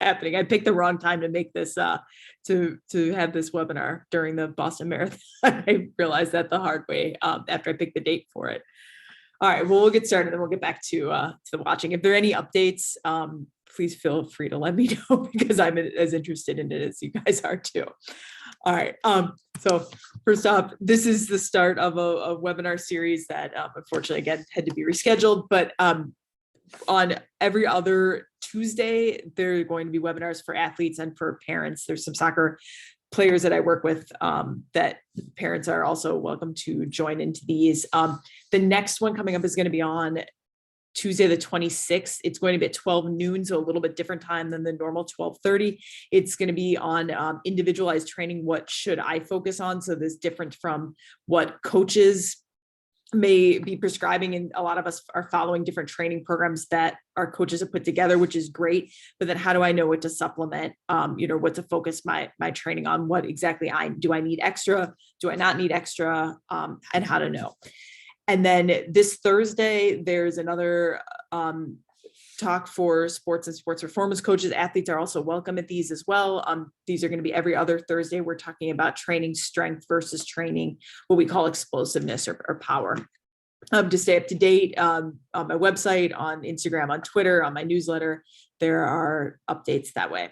happening. I picked the wrong time to make this, to have this webinar during the Boston Marathon. I realized that the hard way after I picked the date for it. All right, well, we'll get started and we'll get back to the watching. If there are any updates, please feel free to let me know because I'm as interested in it as you guys are too. All right, so first off, this is the start of a webinar series that unfortunately, again, had to be rescheduled, but on every other Tuesday, there are going to be webinars for athletes and for parents. There's some soccer players that I work with that parents are also welcome to join into these. The next one coming up is going to be on Tuesday, the 26th. It's going to be at 12 noon, so a little bit different time than the normal 12:30. It's going to be on individualized training. What should I focus on? So this is different from what coaches may be prescribing, and a lot of us are following different training programs that our coaches have put together, which is great. But then how do I know what to supplement, what to focus my training on? What exactly do I need extra? Do I not need extra? And how to know. And then this Thursday, there's another talk for sports and sports performance coaches. Athletes are also welcome at these as well. These are going to be every other Thursday. We're talking about training strength versus training what we call explosiveness or power. To stay up to date, on my website, on Instagram, on Twitter, on my newsletter, there are updates that way.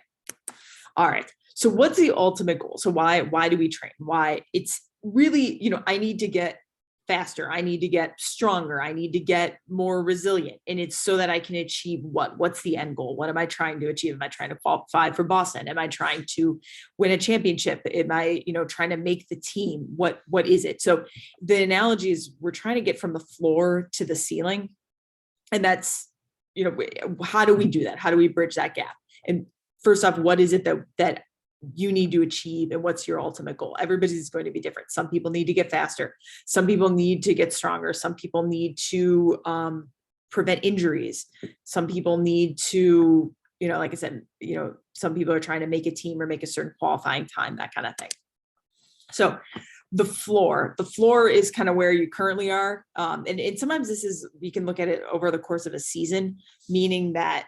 All right. So what's the ultimate goal? So why do we train? Why? It's really, I need to get faster. I need to get stronger. I need to get more resilient. And it's so that I can achieve what's the end goal? What am I trying to achieve? Am I trying to qualify for Boston? Am I trying to win a championship? Am I, trying to make the team? What is it? So the analogy is we're trying to get from the floor to the ceiling. And that's, how do we do that? How do we bridge that gap? And first off, what is it that you need to achieve and what's your ultimate goal? Everybody's going to be different. Some people need to get faster. Some people need to get stronger. Some people need to prevent injuries. Some people need to, like I said, some people are trying to make a team or make a certain qualifying time, that kind of thing. So the floor is kind of where you currently are. And sometimes we can look at it over the course of a season, meaning that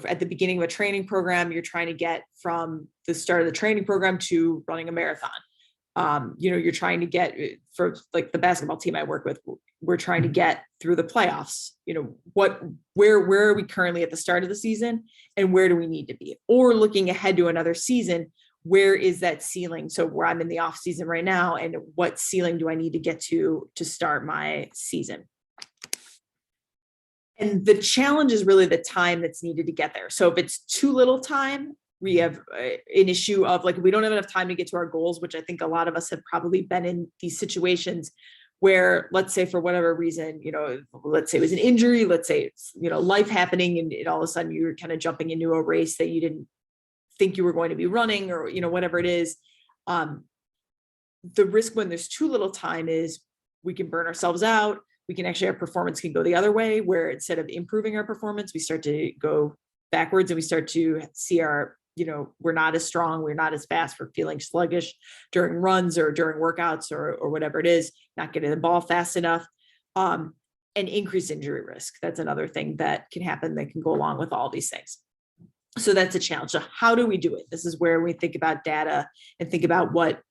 at the beginning of a training program, you're trying to get from the start of the training program to running a marathon. You're trying to get, for like the basketball team I work with, we're trying to get through the playoffs. Where are we currently at the start of the season and where do we need to be? Or looking ahead to another season, where is that ceiling? So where I'm in the off season right now, and what ceiling do I need to get to start my season? And the challenge is really the time that's needed to get there. So if it's too little time, we have an issue of we don't have enough time to get to our goals, which I think a lot of us have probably been in these situations where, let's say for whatever reason, let's say it was an injury, let's say it's, life happening and all of a sudden you're kind of jumping into a race that you didn't think you were going to be running or, whatever it is. The risk when there's too little time is we can burn ourselves out. We can actually, our performance can go the other way, where instead of improving our performance, we start to go backwards and we start to see we're not as strong, we're not as fast, we're feeling sluggish during runs or during workouts or whatever it is, not getting the ball fast enough, and increased injury risk. That's another thing that can happen that can go along with all these things. So that's a challenge. So how do we do it? This is where we think about data and think about what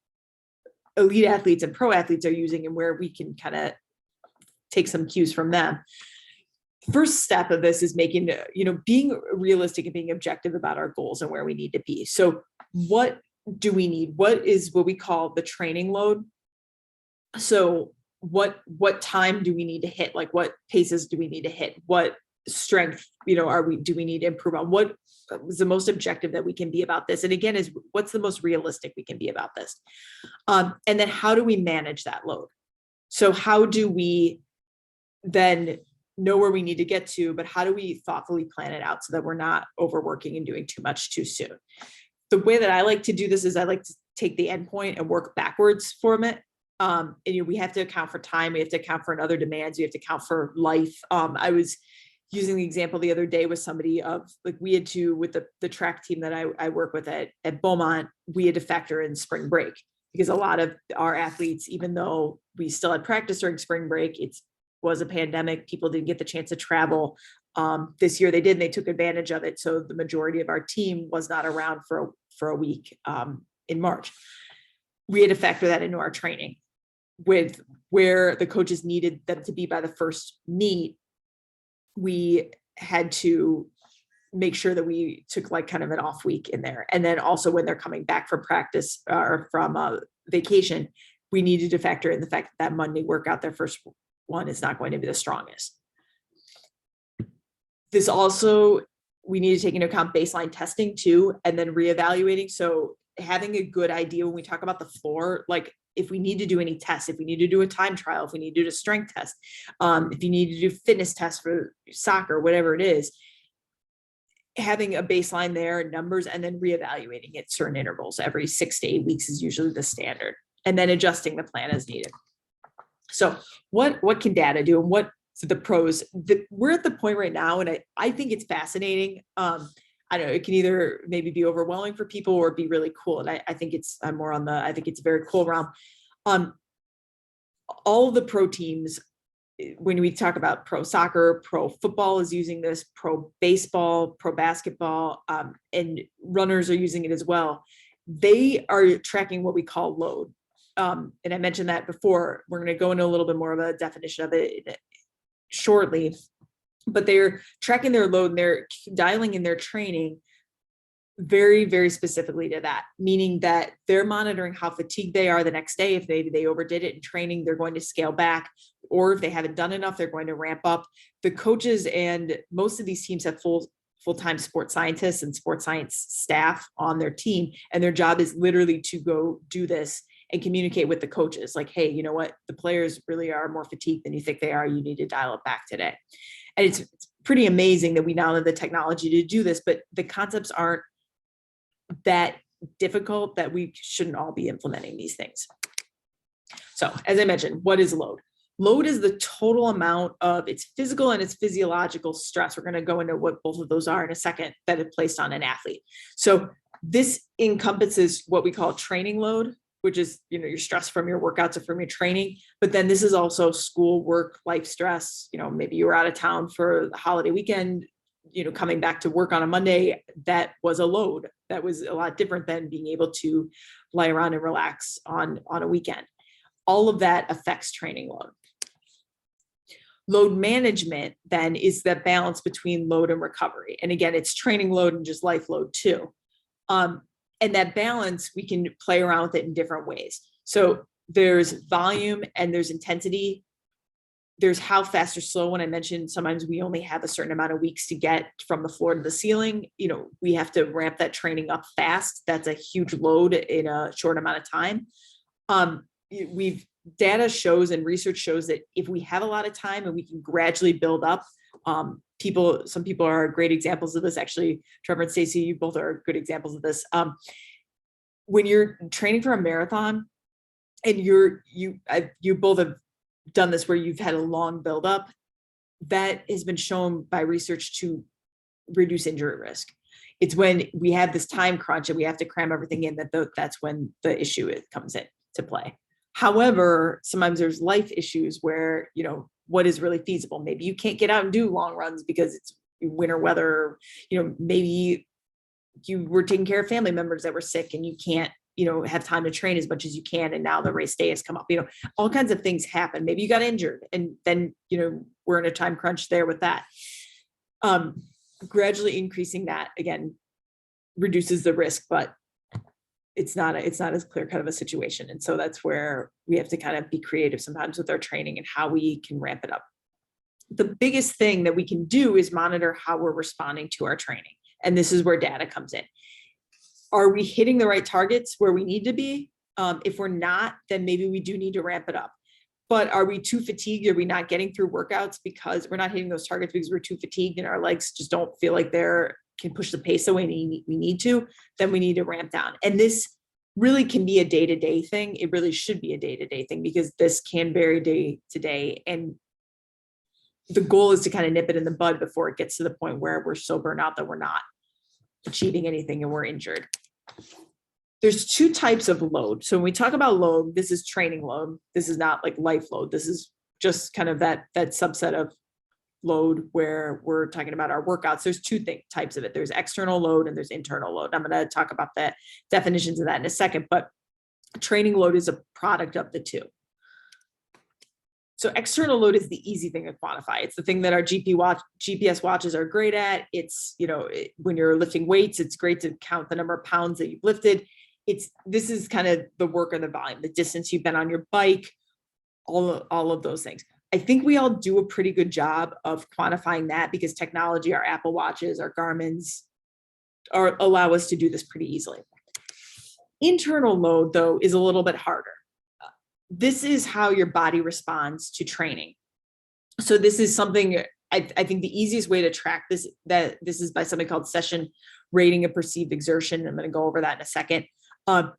elite athletes and pro athletes are using and where we can kind of take some cues from them. First step of this is making, being realistic and being objective about our goals and where we need to be. So what do we need? What is what we call the training load? So what time do we need to hit? Like what paces do we need to hit? What strength, do we need to improve on? What is the most objective that we can be about this? And again, is what's the most realistic we can be about this? And then how do we manage that load? So how do we then know where we need to get to, but how do we thoughtfully plan it out so that we're not overworking and doing too much too soon? The way that I like to do this is I like to take the endpoint and work backwards from it. And we have to account for time. We have to account for other demands. We have to account for life. I was using the example the other day with somebody of we had to, with the track team that I work with at Beaumont, we had to factor in spring break because a lot of our athletes, even though we still had practice during spring break, it was a pandemic. People didn't get the chance to travel. This year they did, and they took advantage of it. So the majority of our team was not around for a week in March. We had to factor that into our training with where the coaches needed them to be by the first meet. We had to make sure that we took like kind of an off week in there. And then also when they're coming back from practice or from vacation, we needed to factor in the fact that Monday workout, their first one, is not going to be the strongest. This also, we need to take into account baseline testing too, and then reevaluating. So having a good idea when we talk about the floor, like if we need to do any tests, if we need to do a time trial, if we need to do a strength test, if you need to do fitness tests for soccer, whatever it is, having a baseline there, numbers, and then reevaluating at certain intervals every 6 to 8 weeks is usually the standard, and then adjusting the plan as needed. So what can data do, and what the pros? We're at the point right now, and I think it's fascinating. I don't know, it can either maybe be overwhelming for people or be really cool. And I think I'm more on I think it's a very cool realm. All of the pro teams, when we talk about pro soccer, pro football is using this, pro baseball, pro basketball, and runners are using it as well. They are tracking what we call load. And I mentioned that before. We're going to go into a little bit more of a definition of it shortly, but they're tracking their load and they're dialing in their training very, very specifically to that, meaning that they're monitoring how fatigued they are the next day. If they overdid it in training, they're going to scale back, or if they haven't done enough, they're going to ramp up. The coaches and most of these teams have full-time sports scientists and sports science staff on their team, and their job is literally to go do this and communicate with the coaches like, hey, you know what, the players really are more fatigued than you think they are. You need to dial it back today. And it's pretty amazing that we now have the technology to do this, but the concepts aren't that difficult that we shouldn't all be implementing these things. So as I mentioned, what is load? Load is the total amount of its physical and its physiological stress. We're going to go into what both of those are in a second that is placed on an athlete. So this encompasses what we call training load, which is, your stress from your workouts or from your training. But then this is also school, work, life stress. Maybe you were out of town for the holiday weekend, coming back to work on a Monday. That was a load. That was a lot different than being able to lie around and relax on a weekend. All of that affects training load. Load management then is that balance between load and recovery. And again, it's training load and just life load too. And that balance, we can play around with it in different ways. So there's volume and there's intensity. There's how fast or slow. When I mentioned sometimes we only have a certain amount of weeks to get from the floor to the ceiling, we have to ramp that training up fast. That's a huge load in a short amount of time. Data shows and research shows that if we have a lot of time and we can gradually build up, some people are great examples of this. Actually, Trevor and Stacey, you both are good examples of this. When you're training for a marathon and you both have done this where you've had a long buildup, that has been shown by research to reduce injury risk. It's when we have this time crunch and we have to cram everything in that's when the issue comes in to play. However, sometimes there's life issues where, what is really feasible. Maybe you can't get out and do long runs because it's winter weather. Maybe you were taking care of family members that were sick and you can't, have time to train as much as you can. And now the race day has come up, all kinds of things happen. Maybe you got injured and then, we're in a time crunch there with that. Gradually increasing that, again, reduces the risk, but it's not as clear cut of a situation. And so that's where we have to kind of be creative sometimes with our training and how we can ramp it up. The biggest thing that we can do is monitor how we're responding to our training. And this is where data comes in. Are we hitting the right targets where we need to be? If we're not, then maybe we do need to ramp it up. But are we too fatigued? Are we not getting through workouts because we're not hitting those targets because we're too fatigued and our legs just don't feel like can push the pace the way we need to? Then we need to ramp down. And this really can be a day-to-day thing. It really should be a day-to-day thing because this can vary day to day. And the goal is to kind of nip it in the bud before it gets to the point where we're so burnt out that we're not achieving anything and we're injured. There's two types of load. So when we talk about load, this is training load. This is not like life load. This is just kind of that subset of load where we're talking about our workouts, there's two types of it. There's external load and there's internal load. I'm going to talk about the definitions of that in a second, but training load is a product of the two. So external load is the easy thing to quantify. It's the thing that our GPS watches are great at. It's, when you're lifting weights, it's great to count the number of pounds that you've lifted. This is kind of the work or the volume, the distance you've been on your bike, all of those things. I think we all do a pretty good job of quantifying that because technology, our Apple Watches, our Garmin's allow us to do this pretty easily. Internal load, though, is a little bit harder. This is how your body responds to training. So this is something I think the easiest way to track this is by something called session rating of perceived exertion. I'm going to go over that in a second.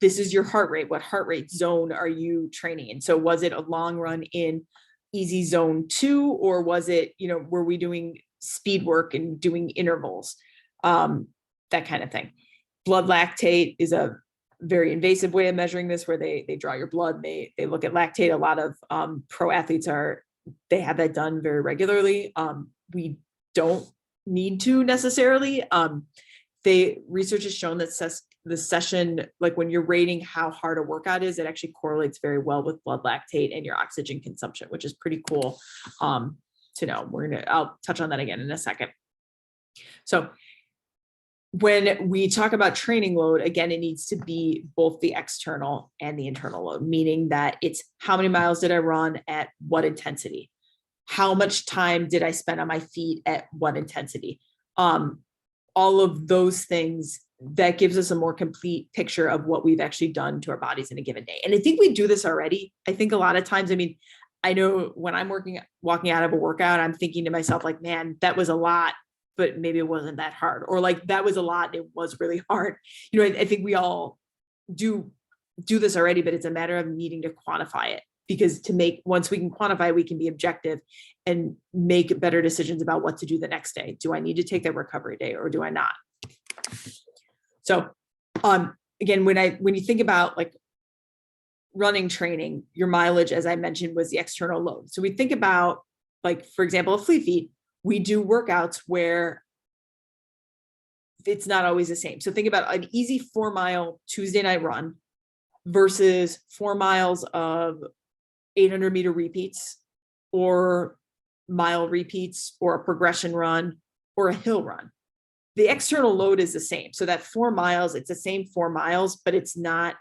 This is your heart rate. What heart rate zone are you training in? So was it a long run in easy zone 2, or was it, were we doing speed work and doing intervals? That kind of thing. Blood lactate is a very invasive way of measuring this, where they draw your blood, they look at lactate. A lot of pro athletes they have that done very regularly. We don't need to necessarily. Research has shown that the session, like when you're rating how hard a workout is, it actually correlates very well with blood lactate and your oxygen consumption, which is pretty cool to know. I'll touch on that again in a second. So when we talk about training load, again, it needs to be both the external and the internal load, meaning that it's how many miles did I run at what intensity? How much time did I spend on my feet at what intensity? All of those things, that gives us a more complete picture of what we've actually done to our bodies in a given day. And I think we do this already. I think a lot of times, I know when I'm walking out of a workout, I'm thinking to myself, like, man, that was a lot, but maybe it wasn't that hard, or like that was a lot, it was really hard. I think we all do this already, but it's a matter of needing to quantify it, because once we can quantify, we can be objective and make better decisions about what to do the next day. Do I need to take that recovery day or do I not? So, again, when you think about like running training, your mileage, as I mentioned, was the external load. So we think about, like, for example, a Fleet Feet, we do workouts where it's not always the same. So think about an easy 4-mile Tuesday night run versus 4 miles of 800-meter repeats, or mile repeats, or a progression run, or a hill run. The external load is the same. So that 4 miles, it's the same 4 miles, but it's not,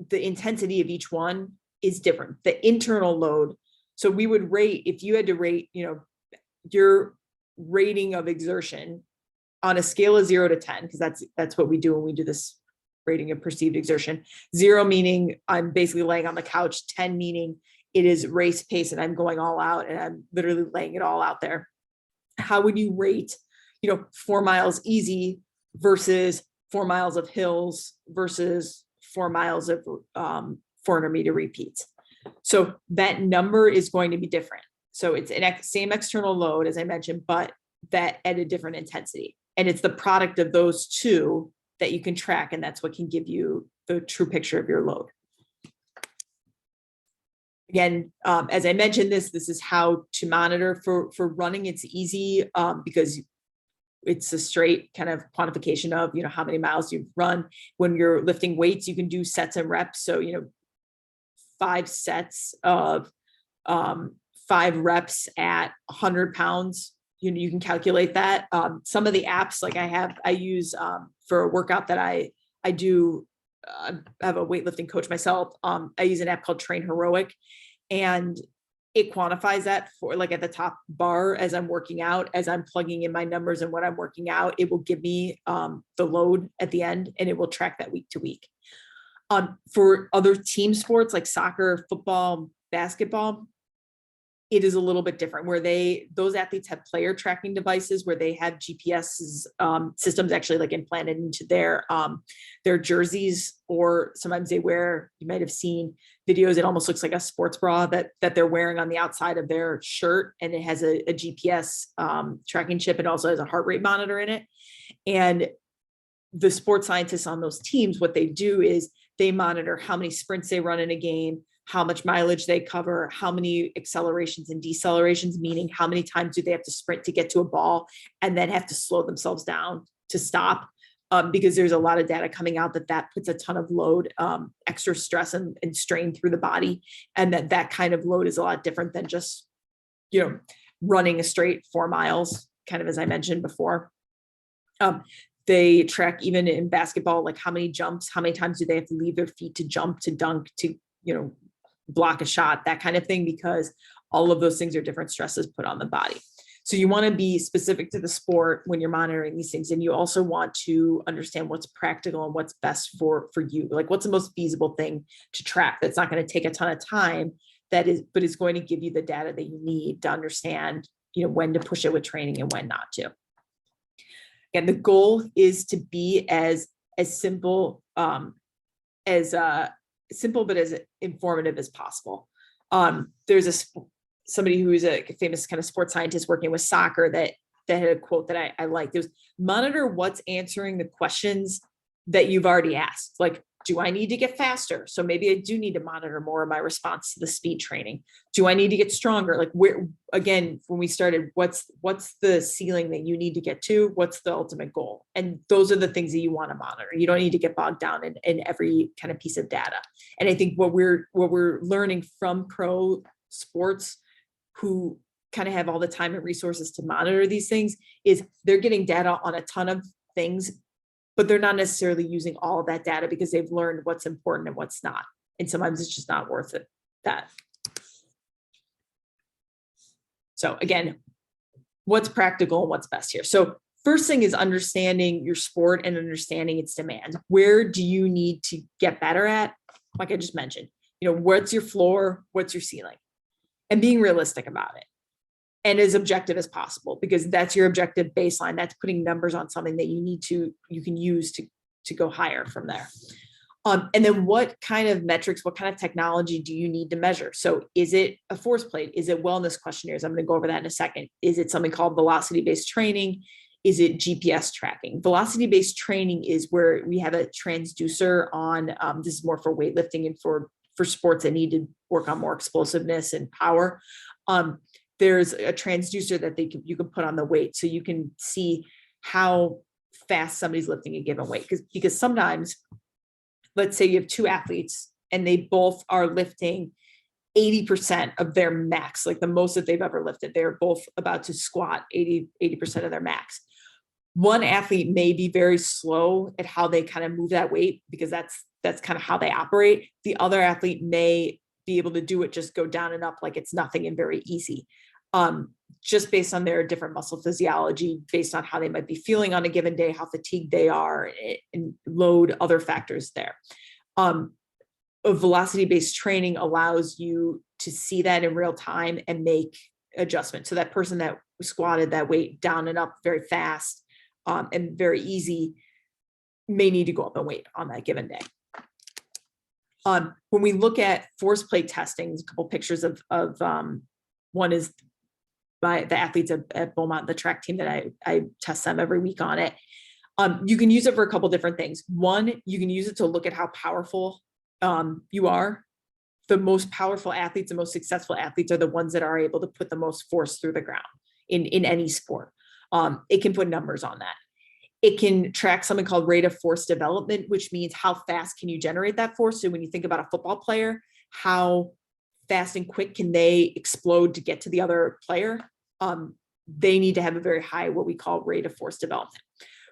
the intensity of each one is different. The internal load. So we would rate, if you had to rate, your rating of exertion on a scale of 0 to 10, because that's what we do when we do this rating of perceived exertion. 0 meaning I'm basically laying on the couch, 10 meaning it is race pace and I'm going all out and I'm literally laying it all out there. How would you rate, 4 miles easy versus 4 miles of hills versus 4 miles of 400-meter repeats? So that number is going to be different. So it's an same external load, as I mentioned, but that at a different intensity. And it's the product of those two that you can track. And that's what can give you the true picture of your load. Again, as I mentioned, this is how to monitor for running. It's easy because it's a straight kind of quantification of, how many miles you've run. When you're lifting weights, you can do sets and reps. So, 5 sets of 5 reps at 100 pounds, you can calculate that. Some of the apps, like I use for a workout that I do, I have a weightlifting coach myself. I use an app called Train Heroic, and it quantifies that for, like, at the top bar as I'm working out, as I'm plugging in my numbers and what I'm working out, it will give me the load at the end, and it will track that week to week. For other team sports like soccer, football, basketball, it is a little bit different, where those athletes have player tracking devices where they have GPS systems actually like implanted into their jerseys, or sometimes they wear, you might have seen videos, it almost looks like a sports bra that they're wearing on the outside of their shirt, and it has a GPS tracking chip. It also has a heart rate monitor in it. And the sports scientists on those teams, what they do is they monitor how many sprints they run in a game, how much mileage they cover, how many accelerations and decelerations, meaning how many times do they have to sprint to get to a ball and then have to slow themselves down to stop. Because there's a lot of data coming out that puts a ton of load, extra stress and strain through the body. And that kind of load is a lot different than just, running a straight 4 miles, kind of as I mentioned before. They track even in basketball, like how many jumps, how many times do they have to leave their feet to jump, to dunk, to, block a shot, that kind of thing, because all of those things are different stresses put on the body. So you want to be specific to the sport when you're monitoring these things. And you also want to understand what's practical and what's best for you. Like what's the most feasible thing to track that's not going to take a ton of time, but is going to give you the data that you need to understand, when to push it with training and when not to. And the goal is to be as simple, simple, but as informative as possible. There's somebody who is a famous kind of sports scientist working with soccer that had a quote that I liked. It was, monitor what's answering the questions that you've already asked. Like, do I need to get faster? So maybe I do need to monitor more of my response to the speed training. Do I need to get stronger? Like where, again, when we started, what's the ceiling that you need to get to? What's the ultimate goal? And those are the things that you want to monitor. You don't need to get bogged down in every kind of piece of data. And I think what we're learning from pro sports who kind of have all the time and resources to monitor these things is they're getting data on a ton of things, but they're not necessarily using all of that data because they've learned what's important and what's not. And sometimes it's just not worth it, that. So again, what's practical and what's best here. So first thing is understanding your sport and understanding its demand. Where do you need to get better at? Like I just mentioned, what's your floor? What's your ceiling? And being realistic about it and as objective as possible, because that's your objective baseline. That's putting numbers on something that you can use to go higher from there. And then what kind of metrics, what kind of technology do you need to measure? So is it a force plate? Is it wellness questionnaires? I'm going to go over that in a second. Is it something called velocity-based training? Is it GPS tracking? Velocity-based training is where we have a transducer on, this is more for weightlifting and for sports that need to work on more explosiveness and power. There's a transducer that you can put on the weight so you can see how fast somebody's lifting a given weight. Because sometimes, let's say you have 2 athletes and they both are lifting 80% of their max, like the most that they've ever lifted. They're both about to squat 80% of their max. One athlete may be very slow at how they kind of move that weight because that's kind of how they operate. The other athlete may be able to do it, just go down and up like it's nothing and very easy. Just based on their different muscle physiology, based on how they might be feeling on a given day, how fatigued they are, and load, other factors there. A velocity-based training allows you to see that in real time and make adjustments. So that person that squatted that weight down and up very fast and very easy may need to go up in weight on that given day. When we look at force plate testing, there's a couple pictures of one is by the athletes at Beaumont, the track team that I test them every week on it. You can use it for a couple different things. One, you can use it to look at how powerful you are. The most powerful athletes, the most successful athletes are the ones that are able to put the most force through the ground in any sport. It can put numbers on that. It can track something called rate of force development, which means how fast can you generate that force. So when you think about a football player, how fast and quick can they explode to get to the other player? They need to have a very high, what we call rate of force development.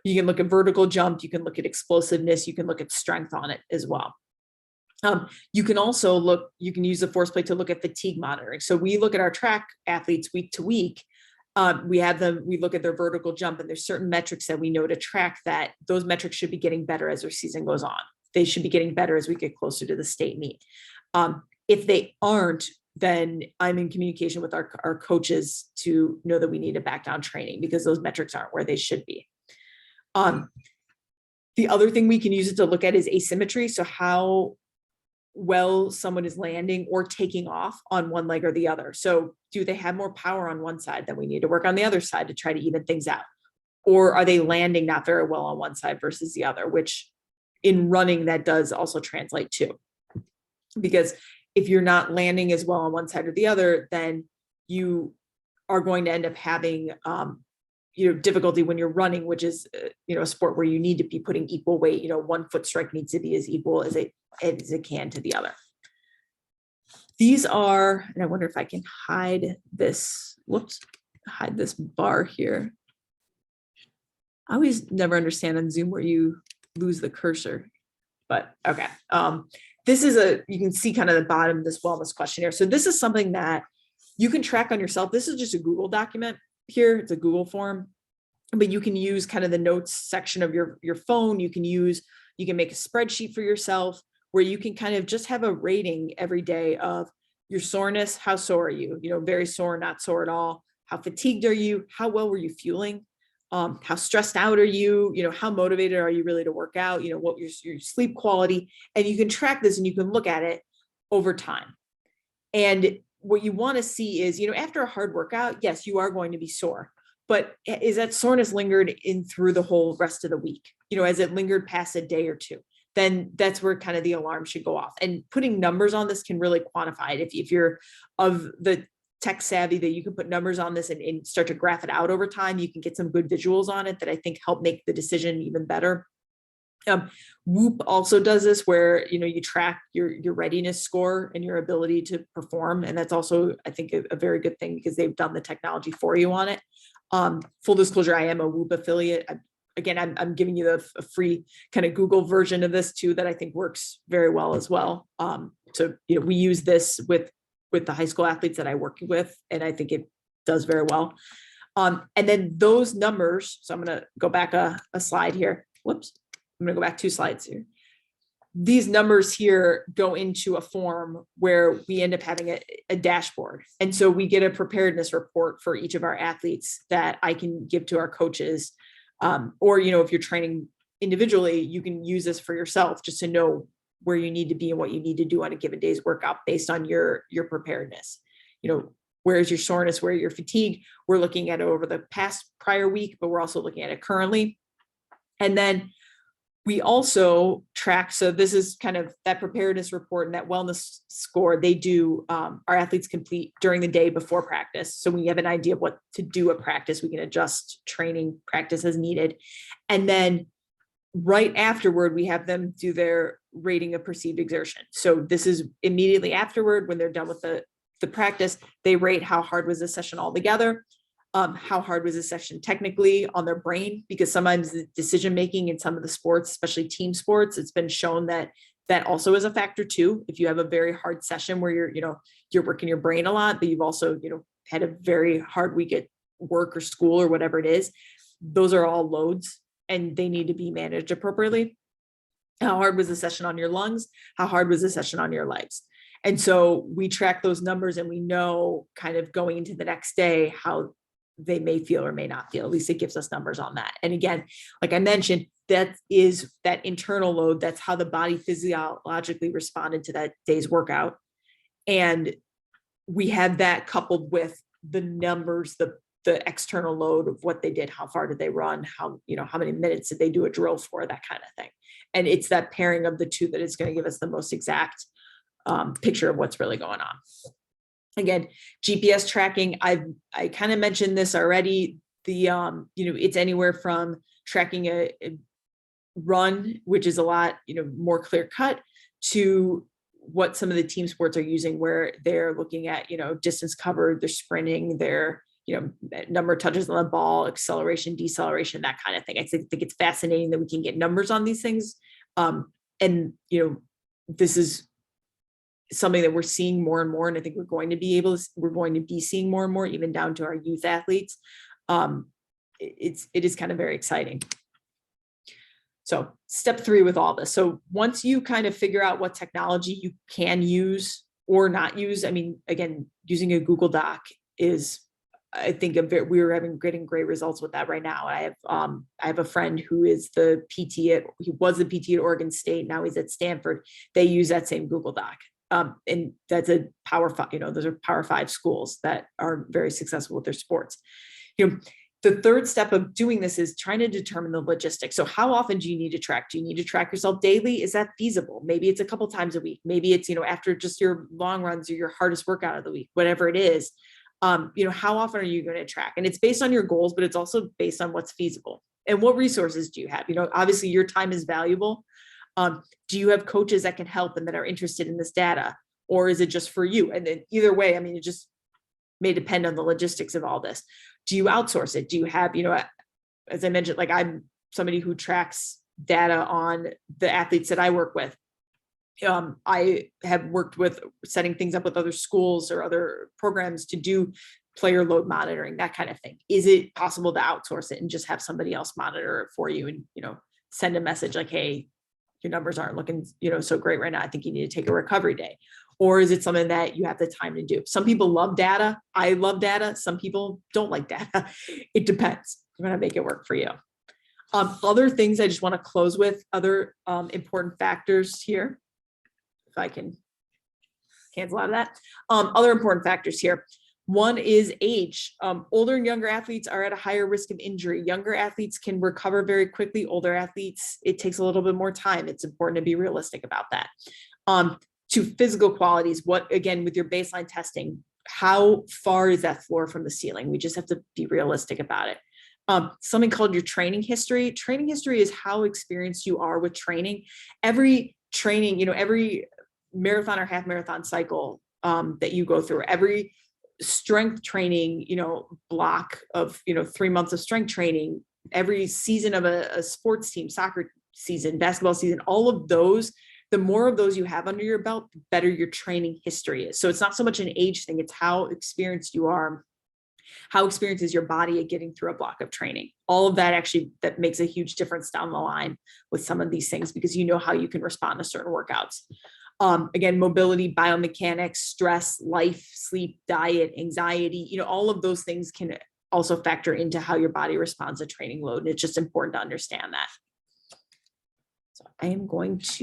You can look at vertical jump, you can look at explosiveness, you can look at strength on it as well. You can also use the force plate to look at fatigue monitoring. So we look at our track athletes week to week. We look at their vertical jump, and there's certain metrics that we know to track that those metrics should be getting better as their season goes on. They should be getting better as we get closer to the state meet. If they aren't, then I'm in communication with our coaches to know that we need to back down training because those metrics aren't where they should be. The other thing we can use it to look at is asymmetry. So how well someone is landing or taking off on one leg or the other. So do they have more power on one side? Then we need to work on the other side to try to even things out. Or are they landing not very well on one side versus the other, which in running that does also translate too. Because if you're not landing as well on one side or the other, then you are going to end up having, difficulty when you're running, which is, a sport where you need to be putting equal weight. One foot strike needs to be as equal as it can to the other. These are, and I wonder if I can hide this, hide this bar here. I always never understand on Zoom where you lose the cursor, but okay. This is you can see kind of the bottom of this wellness questionnaire. So this is something that you can track on yourself. This is just a Google document here. It's a Google form, but you can use kind of the notes section of your phone. You can make a spreadsheet for yourself where you can kind of just have a rating every day of your soreness. How sore are you? Very sore, not sore at all. How fatigued are you? How well were you fueling? How stressed out are you? How motivated are you really to work out? What your sleep quality, and you can track this and you can look at it over time. And what you want to see is, after a hard workout, yes, you are going to be sore, but is that soreness lingered in through the whole rest of the week? As it lingered past a day or two, then that's where kind of the alarm should go off. And putting numbers on this can really quantify it. If you're of the tech savvy that you can put numbers on this and start to graph it out over time, you can get some good visuals on it that I think help make the decision even better. Whoop also does this where, you track your readiness score and your ability to perform. And that's also, I think, a very good thing because they've done the technology for you on it. Full disclosure, I am a Whoop affiliate. I'm giving you a free kind of Google version of this too, that I think works very well as well. So, we use this with the high school athletes that I work with, and I think it does very well. And then those numbers, so I'm going to go back a slide here. Whoops. I'm going to go back 2 slides here. These numbers here go into a form where we end up having a dashboard. And so we get a preparedness report for each of our athletes that I can give to our coaches. Or, if you're training individually, you can use this for yourself just to know where you need to be and what you need to do on a given day's workout based on your preparedness. Where's your soreness, where your fatigue? We're looking at it over the prior week, but we're also looking at it currently. And then we also track, so this is kind of that preparedness report and that wellness score they do, our athletes complete during the day before practice. So we have an idea of what to do at practice. We can adjust training practice as needed. And then right afterward, we have them do their rating of perceived exertion. So this is immediately afterward when they're done with the practice, they rate how hard was this session altogether. How hard was this session technically on their brain? Because sometimes the decision-making in some of the sports, especially team sports, it's been shown that also is a factor too. If you have a very hard session where you're working your brain a lot, but you've also, had a very hard week at work or school or whatever it is, those are all loads and they need to be managed appropriately. How hard was the session on your lungs? How hard was the session on your legs? And so we track those numbers and we know kind of going into the next day how they may feel or may not feel. At least it gives us numbers on that. And again, like I mentioned, that is that internal load. That's how the body physiologically responded to that day's workout. And we have that coupled with the numbers, the external load of what they did, how far did they run, how many minutes did they do a drill for, that kind of thing. And it's that pairing of the two that is going to give us the most exact picture of what's really going on. Again, GPS tracking, I kind of mentioned this already. It's anywhere from tracking a run, which is a lot, more clear cut, to what some of the team sports are using, where they're looking at, distance covered, they're sprinting, their, number of touches on the ball, acceleration, deceleration, that kind of thing. I think it's fascinating that we can get numbers on these things. And, this is something that we're seeing more and more. And I think we're going to be seeing more and more, even down to our youth athletes. It is kind of very exciting. So step 3 with all this. So once you kind of figure out what technology you can use or not use, I mean, again, using a Google Doc is, I think, we're getting great results with that right now. I have a friend who is he was the PT at Oregon State. Now he's at Stanford. They use that same Google Doc. And that's a Power 5, those are Power 5 schools that are very successful with their sports. The third step of doing this is trying to determine the logistics. So how often do you need to track? Do you need to track yourself daily? Is that feasible? Maybe it's a couple times a week. Maybe it's, after just your long runs or your hardest workout of the week, whatever it is. How often are you going to track? And it's based on your goals, but it's also based on what's feasible. And what resources do you have? Obviously your time is valuable. Do you have coaches that can help and that are interested in this data? Or is it just for you? And then either way, it just may depend on the logistics of all this. Do you outsource it? Do you have, as I mentioned, like I'm somebody who tracks data on the athletes that I work with. I have worked with setting things up with other schools or other programs to do player load monitoring, that kind of thing. Is it possible to outsource it and just have somebody else monitor it for you and, send a message like, hey, your numbers aren't looking, so great right now. I think you need to take a recovery day. Or is it something that you have the time to do? Some people love data. I love data. Some people don't like data. It depends. You're going to make it work for you. Other things I just want to close with, other important factors here. If I can cancel out of that. Other important factors here. One is age. Older and younger athletes are at a higher risk of injury. Younger athletes can recover very quickly. Older athletes, it takes a little bit more time. It's important to be realistic about that. To physical qualities, what, again, with your baseline testing, how far is that floor from the ceiling? We just have to be realistic about it. Something called your training history. Training history is how experienced you are with training. Every training, every marathon or half marathon cycle that you go through, every strength training, block of, 3 months of strength training, every season of a sports team, soccer season, basketball season, all of those, the more of those you have under your belt, the better your training history is. So it's not so much an age thing, it's how experienced you are, how experienced is your body at getting through a block of training. All of that that makes a huge difference down the line with some of these things, because you know how you can respond to certain workouts. Again, mobility, biomechanics, stress, life, sleep, diet, anxiety, all of those things can also factor into how your body responds to training load. And it's just important to understand that. So I am going to